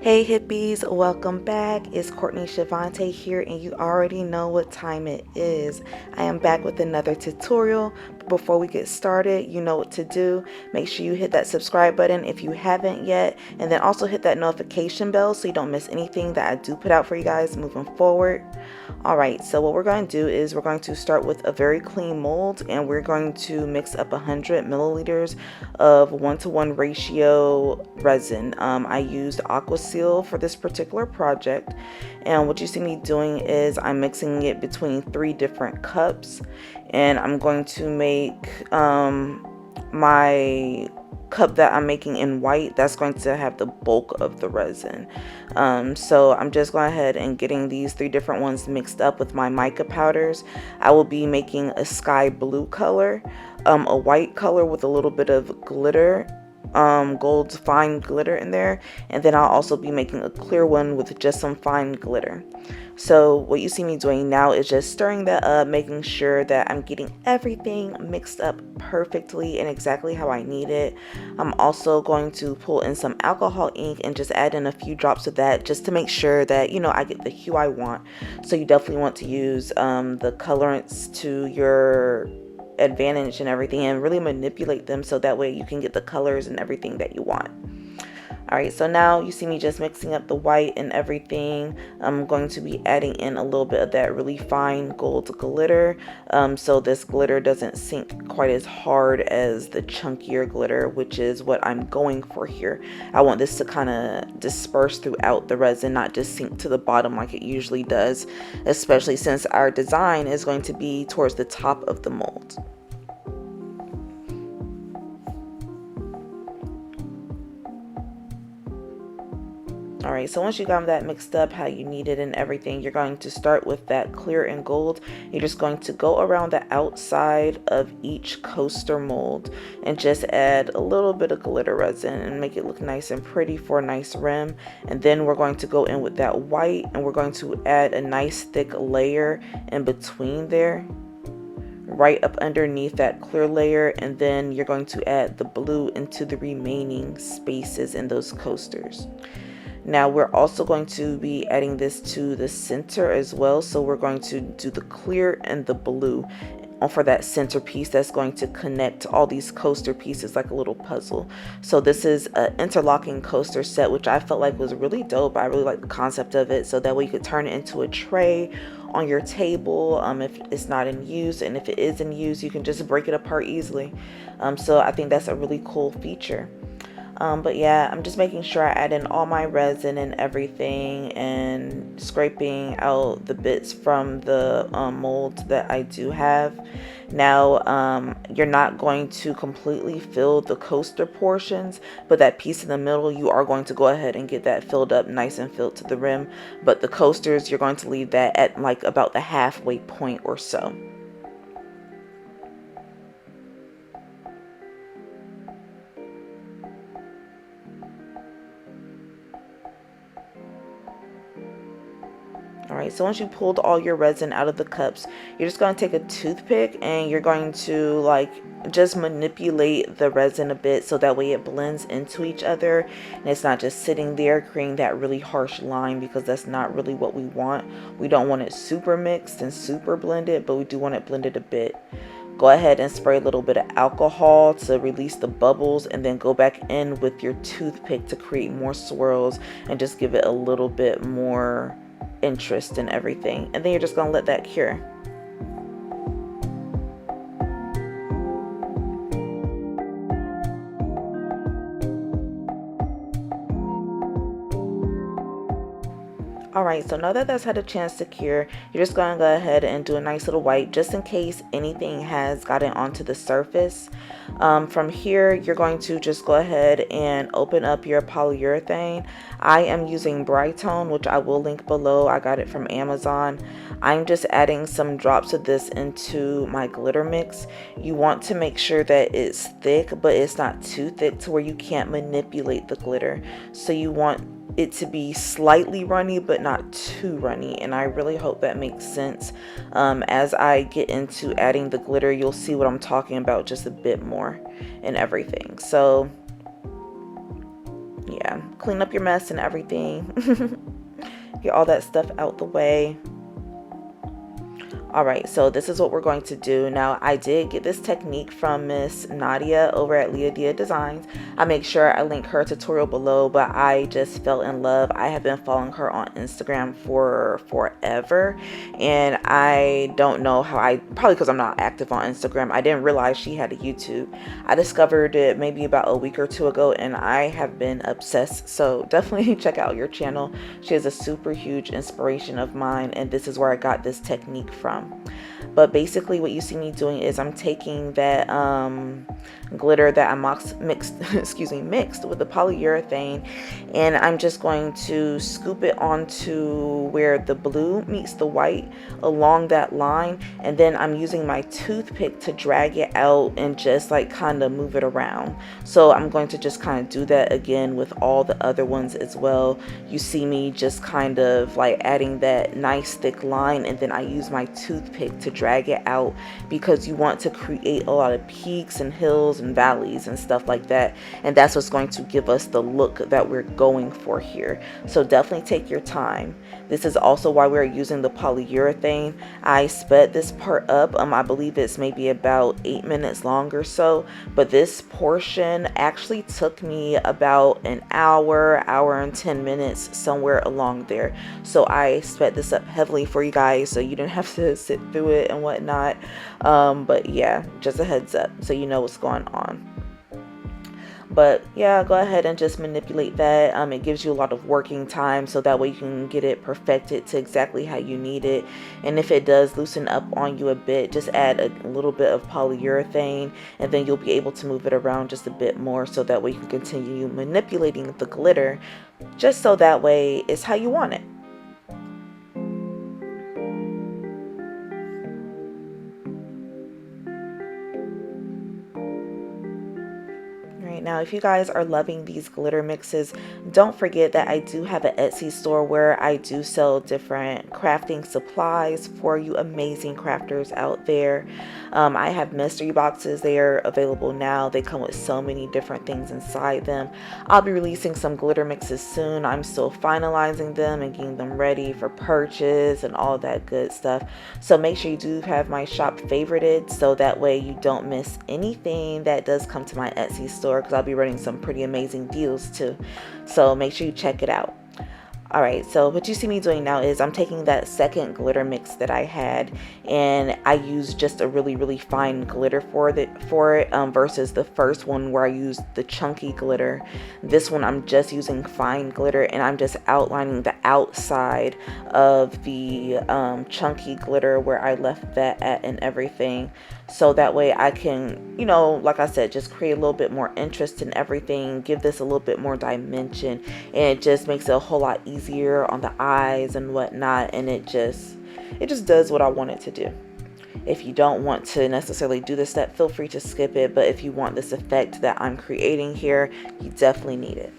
Hey hippies, welcome back. It's Courtney Shavante here, and you already know what time it is. I am back with another tutorial. But before we get started, you know what to do. Make sure you hit that subscribe button if you haven't yet, and then also hit that notification bell so you don't miss anything that I do put out for you guys moving forward. Alright, so what we're going to do is we're going to start with a very clean mold, and we're going to mix up 100 milliliters of 1-to-1 ratio resin. I used Aqua Seal for this particular project, and what you see me doing is I'm mixing it between 3 different cups, and I'm going to make my cup that I'm making in white, that's going to have the bulk of the resin. So I'm just going ahead and getting these 3 different ones mixed up with my mica powders. I will be making a sky blue color, a white color with a little bit of glitter, gold fine glitter in there, and then I'll also be making a clear one with just some fine glitter. So what you see me doing now is just stirring that up, making sure that I'm getting everything mixed up perfectly and exactly how I need it. I'm also going to pull in some alcohol ink and just add in a few drops of that just to make sure that, you know, I get the hue I want. So you definitely want to use the colorants to your advantage and everything, and really manipulate them so that way you can get the colors and everything that you want. Alright, so now you see me just mixing up the white and everything. I'm going to be adding in a little bit of that really fine gold glitter, so this glitter doesn't sink quite as hard as the chunkier glitter, which is what I'm going for here. I want this to kind of disperse throughout the resin, not just sink to the bottom like it usually does, especially since our design is going to be towards the top of the mold. Alright, so once you got that mixed up how you need it and everything, you're going to start with that clear and gold. You're just going to go around the outside of each coaster mold and just add a little bit of glitter resin and make it look nice and pretty for a nice rim. And then we're going to go in with that white, and we're going to add a nice thick layer in between there, right up underneath that clear layer, and then you're going to add the blue into the remaining spaces in those coasters. Now we're also going to be adding this to the center as well, so we're going to do the clear and the blue for that centerpiece that's going to connect all these coaster pieces like a little puzzle. So this is an interlocking coaster set, which I felt like was really dope. I really like the concept of it, so that way you could turn it into a tray on your table if it's not in use, and if it is in use you can just break it apart easily. So I think that's a really cool feature. But yeah, I'm just making sure I add in all my resin and everything, and scraping out the bits from the mold that I do have. Now, you're not going to completely fill the coaster portions, but that piece in the middle, you are going to go ahead and get that filled up nice and filled to the rim. But the coasters, you're going to leave that at like about the halfway point or so. Alright, so once you pulled all your resin out of the cups, you're just going to take a toothpick and you're going to just manipulate the resin a bit so that way it blends into each other and it's not just sitting there creating that really harsh line, because that's not really what we want. We don't want it super mixed and super blended, but we do want it blended a bit. Go ahead and spray a little bit of alcohol to release the bubbles, and then go back in with your toothpick to create more swirls and just give it a little bit more interest in everything. And then you're just going to let that cure. Alright, so now that that's had a chance to cure, you're just going to go ahead and do a nice little wipe just in case anything has gotten onto the surface. From here, you're going to just go ahead and open up your polyurethane. I am using Brightone, which I will link below. I got it from Amazon. I'm just adding some drops of this into my glitter mix. You want to make sure that it's thick, but it's not too thick to where you can't manipulate the glitter. So you want it to be slightly runny but not too runny, and I really hope that makes sense. As I get into adding the glitter, you'll see what I'm talking about just a bit more and everything. So Yeah, clean up your mess and everything. Get all that stuff out the way. All right, so this is what we're going to do. Now, I did get this technique from Miss Nadia over at LiaDia Designs. I make sure I link her tutorial below, but I just fell in love. I have been following her on Instagram for forever, and I don't know how probably because I'm not active on Instagram, I didn't realize she had a YouTube. I discovered it maybe about a week or two ago, and I have been obsessed. So definitely check out your channel. She is a super huge inspiration of mine, and this is where I got this technique from. But basically what you see me doing is I'm taking that glitter that I mixed with the polyurethane, and I'm just going to scoop it onto where the blue meets the white along that line, and then I'm using my toothpick to drag it out and just like kind of move it around. So I'm going to just kind of do that again with all the other ones as well. You see me just kind of like adding that nice thick line, and then I use my toothpick to drag it out because you want to create a lot of peaks and hills and valleys and stuff like that, and that's what's going to give us the look that we're going for here. So definitely take your time. This is also why we're using the polyurethane. I sped this part up. I believe it's maybe about 8 minutes long or so, but this portion actually took me about an hour and 10 minutes, somewhere along there. So I sped this up heavily for you guys so you didn't have to sit through it and whatnot. But yeah, just a heads up so you know what's going on. But yeah, go ahead and just manipulate that. It gives you a lot of working time, so that way you can get it perfected to exactly how you need it. And if it does loosen up on you a bit, just add a little bit of polyurethane, and then you'll be able to move it around just a bit more, so that way you can continue manipulating the glitter, just so that way it's how you want it. Now, if you guys are loving these glitter mixes, don't forget that I do have an Etsy store where I do sell different crafting supplies for you amazing crafters out there. I have mystery boxes. They are available now. They come with so many different things inside them. I'll be releasing some glitter mixes soon. I'm still finalizing them and getting them ready for purchase and all that good stuff. So make sure you do have my shop favorited, so that way you don't miss anything that does come to my Etsy store, because I'll be running some pretty amazing deals too. So make sure you check it out. Alright, so what you see me doing now is I'm taking that second glitter mix that I had, and I used just a really fine glitter for it versus the first one where I used the chunky glitter. This one I'm just using fine glitter, and I'm just outlining the outside of the chunky glitter where I left that at and everything. So that way I can, you know, like I said, just create a little bit more interest in everything, give this a little bit more dimension, and it just makes it a whole lot easier on the eyes and whatnot, and it just does what I want it to do. If you don't want to necessarily do this step, feel free to skip it, but if you want this effect that I'm creating here, you definitely need it.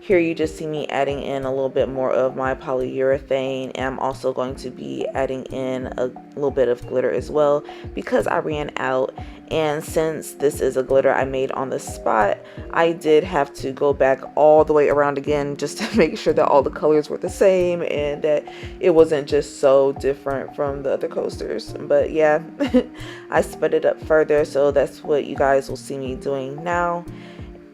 Here you just see me adding in a little bit more of my polyurethane, and I'm also going to be adding in a little bit of glitter as well because I ran out. And since this is a glitter I made on the spot, I did have to go back all the way around again just to make sure that all the colors were the same and that it wasn't just so different from the other coasters. But yeah, I sped it up further, so that's what you guys will see me doing now.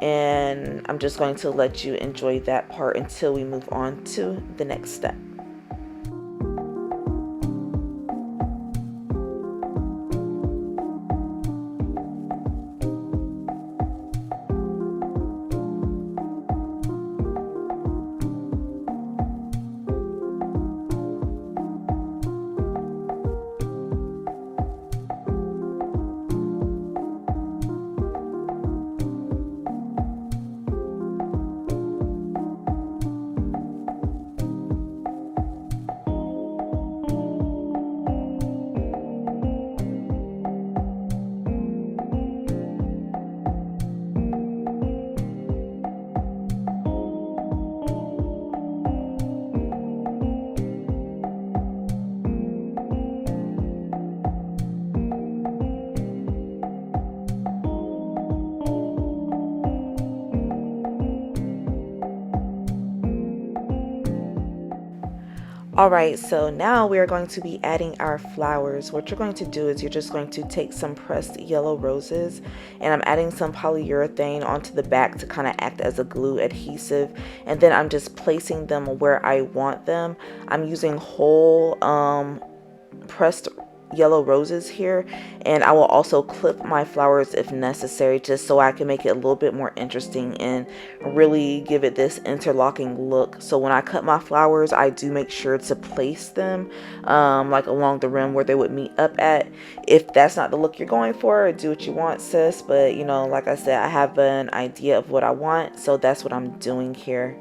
And I'm just going to let you enjoy that part until we move on to the next step. Alright, so now we are going to be adding our flowers. What you're going to do is you're just going to take some pressed yellow roses, and I'm adding some polyurethane onto the back to kind of act as a glue adhesive, and then I'm just placing them where I want them. I'm using whole pressed yellow roses here, and I will also clip my flowers if necessary, just so I can make it a little bit more interesting and really give it this interlocking look. So when I cut my flowers, I do make sure to place them like along the rim where they would meet up at. If that's not the look you're going for, do what you want, sis, but you know, like I said, I have an idea of what I want, so that's what I'm doing here.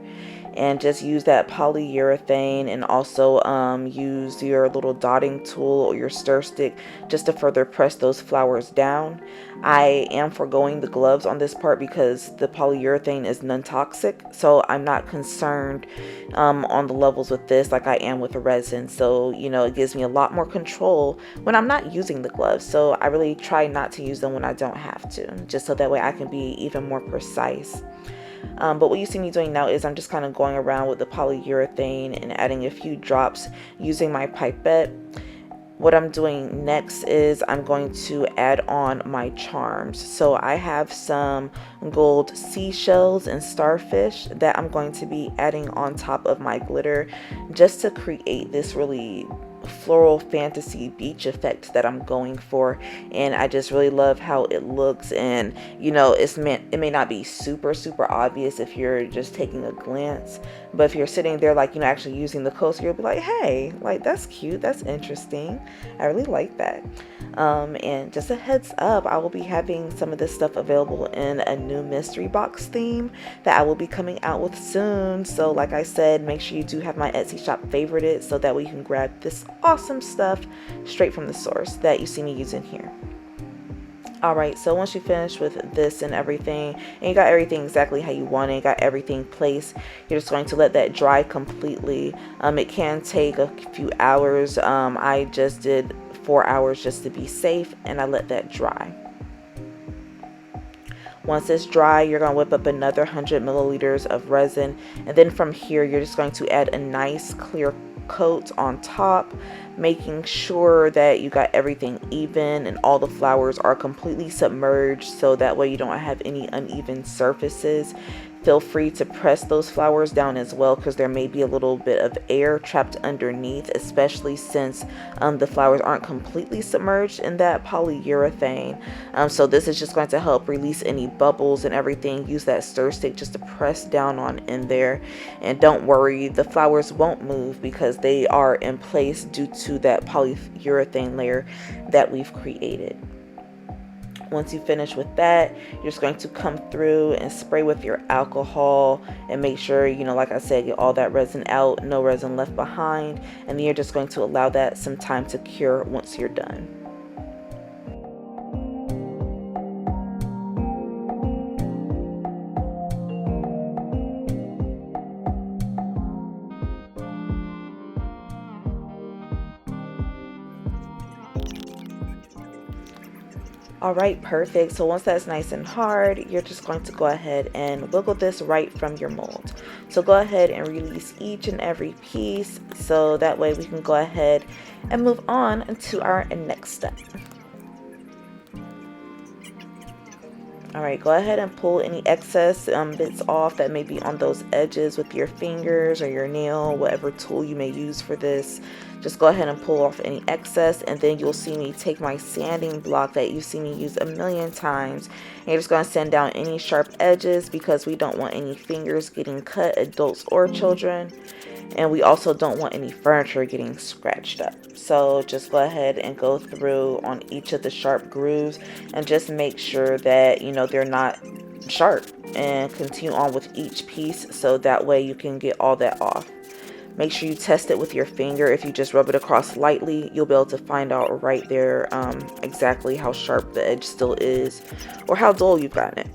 And just use that polyurethane, and also use your little dotting tool or your stir stick just to further press those flowers down. I am foregoing the gloves on this part because the polyurethane is non-toxic, so I'm not concerned on the levels with this like I am with the resin. So you know, it gives me a lot more control when I'm not using the gloves, so I really try not to use them when I don't have to, just so that way I can be even more precise. But what you see me doing now is I'm just kind of going around with the polyurethane and adding a few drops using my pipette. What I'm doing next is I'm going to add on my charms. So I have some gold seashells and starfish that I'm going to be adding on top of my glitter, just to create this really floral fantasy beach effect that I'm going for. And I just really love how it looks, and you know, it may not be super obvious if you're just taking a glance, but if you're sitting there like, you know, actually using the coaster, you'll be like, hey, like that's cute, that's interesting, I really like that. And just a heads up, I will be having some of this stuff available in a new mystery box theme that I will be coming out with soon. So like I said, make sure you do have my Etsy shop favorited so that way you can grab this awesome stuff straight from the source that you see me using here. Alright, so once you finish with this and everything, and you got everything exactly how you want it, got everything placed, you're just going to let that dry completely. It can take a few hours. I just did 4 hours just to be safe, and I let that dry. Once it's dry, you're going to whip up another 100 milliliters of resin, and then from here you're just going to add a nice clear coat on top, making sure that you got everything even and all the flowers are completely submerged, so that way you don't have any uneven surfaces. Feel free to press those flowers down as well, because there may be a little bit of air trapped underneath, especially since the flowers aren't completely submerged in that polyurethane. So this is just going to help release any bubbles and everything. Use that stir stick just to press down on in there, and don't worry, the flowers won't move because they are in place due to that polyurethane layer that we've created. Once you finish with that, you're just going to come through and spray with your alcohol and make sure, you know, like I said, get all that resin out, no resin left behind, and then you're just going to allow that some time to cure once you're done. Alright, perfect. So once that's nice and hard, you're just going to go ahead and wiggle this right from your mold. So go ahead and release each and every piece, so that way we can go ahead and move on to our next step. Alright, go ahead and pull any excess bits off that may be on those edges with your fingers or your nail, whatever tool you may use for this. Just go ahead and pull off any excess, and then you'll see me take my sanding block that you've seen me use a million times, and you're just going to sand down any sharp edges because we don't want any fingers getting cut, adults or children, and we also don't want any furniture getting scratched up. So just go ahead and go through on each of the sharp grooves and just make sure that, you know, they're not sharp, and continue on with each piece so that way you can get all that off. Make sure you test it with your finger. If you just rub it across lightly, you'll be able to find out right there exactly how sharp the edge still is or how dull you've gotten it.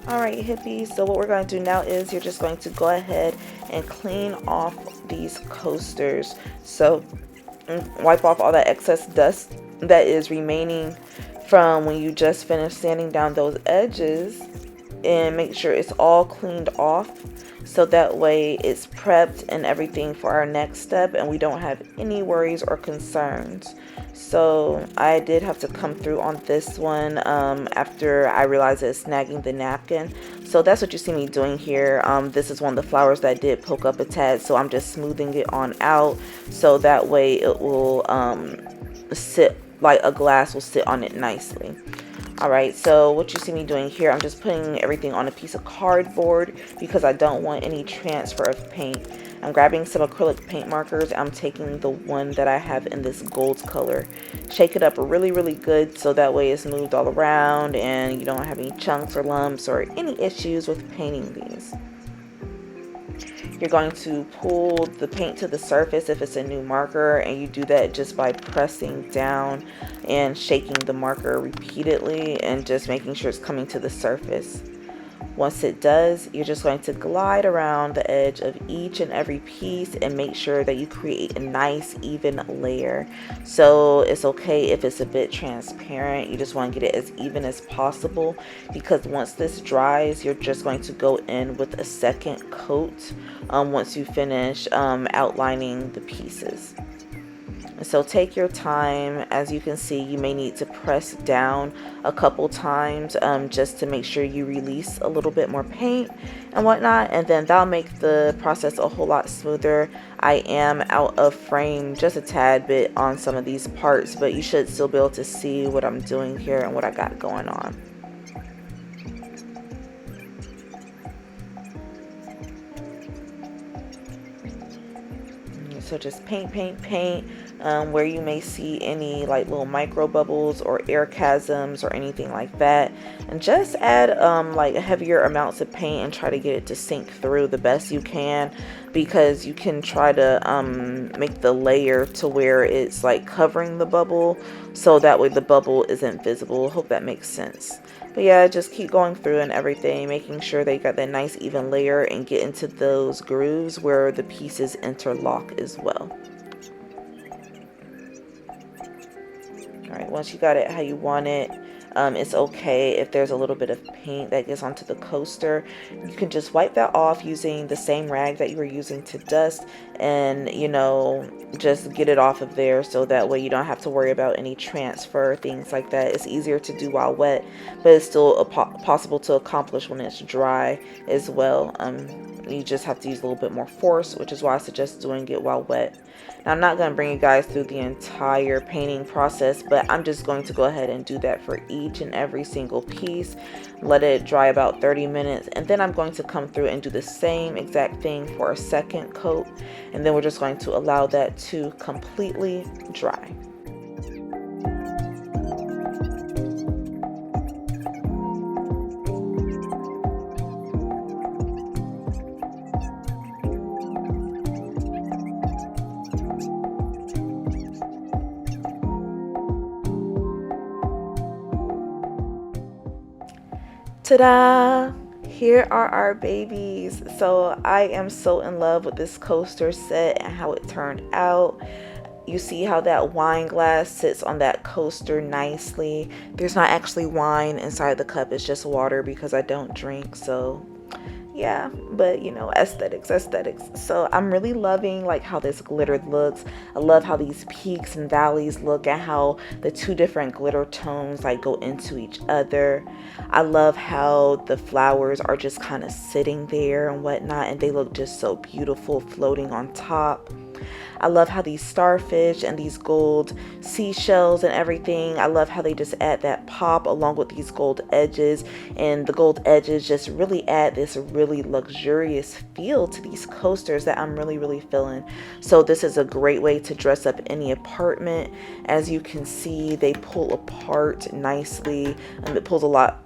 Alright, hippies, so what we're going to do now is you're just going to go ahead and clean off these coasters. So wipe off all that excess dust that is remaining from when you just finished sanding down those edges, and make sure it's all cleaned off, so that way it's prepped and everything for our next step and we don't have any worries or concerns. So I did have to come through on this one after I realized it's snagging the napkin. So that's what you see me doing here. This is one of the flowers that did poke up a tad, so I'm just smoothing it on out so that way it will sit like a glass will sit on it nicely. Alright, so what you see me doing here, I'm just putting everything on a piece of cardboard because I don't want any transfer of paint. I'm grabbing some acrylic paint markers. I'm taking the one that I have in this gold color. Shake it up really, really good so that way it's moved all around and you don't have any chunks or lumps or any issues with painting these. You're going to pull the paint to the surface if it's a new marker, and you do that just by pressing down and shaking the marker repeatedly and just making sure it's coming to the surface. Once it does, you're just going to glide around the edge of each and every piece and make sure that you create a nice even layer. So it's okay if it's a bit transparent. You just want to get it as even as possible, because once this dries, you're just going to go in with a second coat once you finish outlining the pieces. So take your time. As you can see, you may need to press down a couple times just to make sure you release a little bit more paint and whatnot, and then that'll make the process a whole lot smoother. I am out of frame just a tad bit on some of these parts, but you should still be able to see what I'm doing here and what I got going on. So just paint, paint, paint. Where you may see any like little micro bubbles or air chasms or anything like that, and just add like heavier amounts of paint and try to get it to sink through the best you can, because you can try to make the layer to where it's like covering the bubble, so that way the bubble isn't visible. Hope that makes sense. But yeah, just keep going through and everything, making sure that you got that nice even layer and get into those grooves where the pieces interlock as well. Alright, once you got it how you want it, it's okay if there's a little bit of paint that gets onto the coaster. You can just wipe that off using the same rag that you were using to dust, and you know, just get it off of there so that way you don't have to worry about any transfer, things like that. It's easier to do while wet, but it's still possible to accomplish when it's dry as well. You just have to use a little bit more force, which is why I suggest doing it while wet. Now, I'm not going to bring you guys through the entire painting process, but I'm just going to go ahead and do that for each and every single piece. Let it dry about 30 minutes, and then I'm going to come through and do the same exact thing for a second coat, and then we're just going to allow that to completely dry. Ta-da! Here are our babies. So I am so in love with this coaster set and how it turned out. You see how that wine glass sits on that coaster nicely. There's not actually wine inside the cup, it's just water because I don't drink. So yeah, but you know, aesthetics. So I'm really loving like how this glitter looks. I love how these peaks and valleys look and how the two different glitter tones like go into each other. I love how the flowers are just kind of sitting there and whatnot, and they look just so beautiful floating on top. I love how these starfish and these gold seashells and everything, I love how they just add that pop along with these gold edges, and the gold edges just really add this really luxurious feel to these coasters that I'm really feeling. So this is a great way to dress up any apartment. As you can see, they pull apart nicely, and it pulls a lot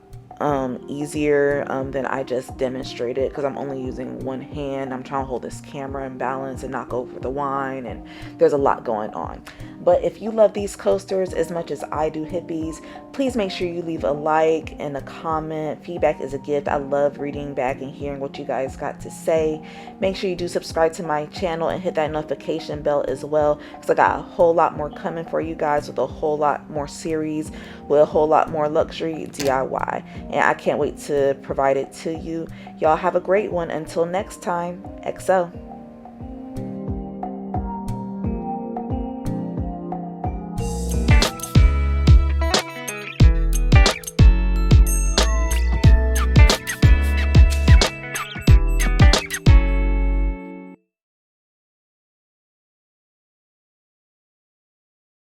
easier than I just demonstrated, because I'm only using one hand. I'm trying to hold this camera in balance and knock over the wine, and there's a lot going on. But if you love these coasters as much as I do, hippies, please make sure you leave a like and a comment. Feedback is a gift. I love reading back and hearing what you guys got to say. Make sure you do subscribe to my channel and hit that notification bell as well, because I got a whole lot more coming for you guys, with a whole lot more series, with a whole lot more luxury DIY, and I can't wait to provide it to you. Y'all have a great one. Until next time, XO.